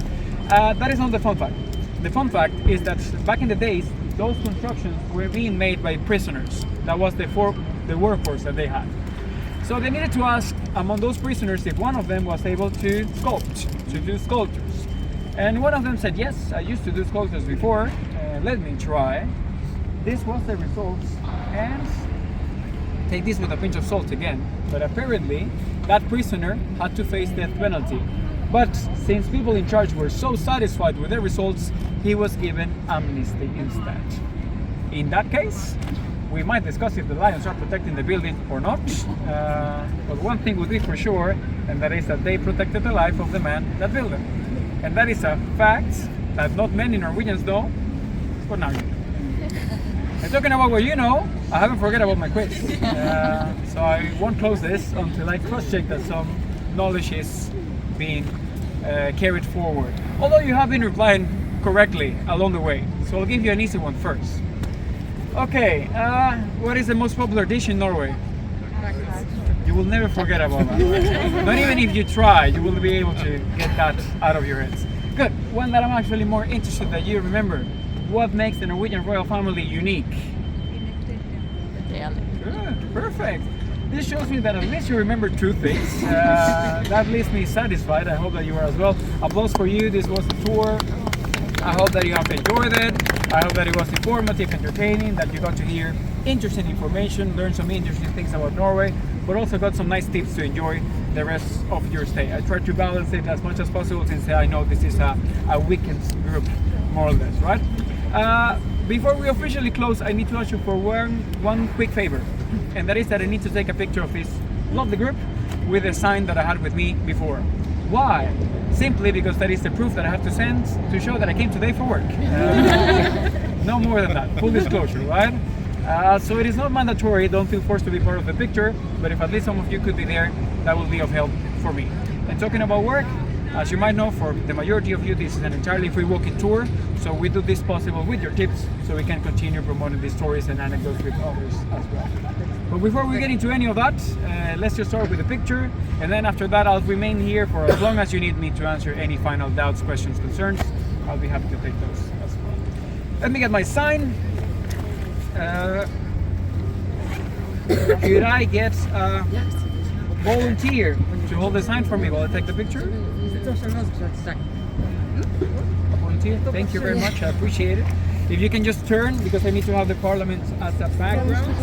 That is not the fun fact. The fun fact is that back in the days, those constructions were being made by prisoners. That was the workforce that they had. So they needed to ask among those prisoners if one of them was able to sculpt, to do sculptures. And one of them said, yes, I used to do sculptures before, let me try. This was the results, and take this with a pinch of salt again, but apparently that prisoner had to face death penalty. But since people in charge were so satisfied with the results, he was given amnesty instead. In that case, we might discuss if the lions are protecting the building or not, but one thing would be for sure, and that is that they protected the life of the man that built them. And that is a fact that not many Norwegians know, but now you know. And talking about what you know, I haven't forgot about my quiz. So I won't close this until I cross-check that some knowledge is being carried forward. Although you have been replying correctly along the way. So I'll give you an easy one first. Okay, what is the most popular dish in Norway? You will never forget about that. Not even if you try, you will be able to get that out of your heads. Good, one that I'm actually more interested that you remember. What makes the Norwegian royal family unique? Good, perfect. This shows me that at least you remember two things. That leaves me satisfied. I hope that you are as well. Applause for you. This was the tour. I hope that you have enjoyed it. I hope that it was informative, entertaining, that you got to hear interesting information, learn some interesting things about Norway, but also got some nice tips to enjoy the rest of your stay. I tried to balance it as much as possible since I know this is a weekend group, more or less, right? Before we officially close, I need to ask you for one quick favor, and that is that I need to take a picture of this lovely group with a sign that I had with me before. Why? Simply because that is the proof that I have to send to show that I came today for work. No more than that. Full disclosure, right? So it is not mandatory. Don't feel forced to be part of the picture, but if at least some of you could be there, that would be of help for me. And talking about work, as you might know, for the majority of you, this is an entirely free walking tour. So we do this possible with your tips, so we can continue promoting these stories and anecdotes with others as well. But before we get into any of that, let's just start with the picture, and then after that I'll remain here for as long as you need me to answer any final doubts, questions, concerns. I'll be happy to take those as well. Let me get my sign. Could I get a volunteer to hold the sign for me while I take the picture? Volunteer, thank you very much, I appreciate it. If you can just turn, because I need to have the parliament as a background.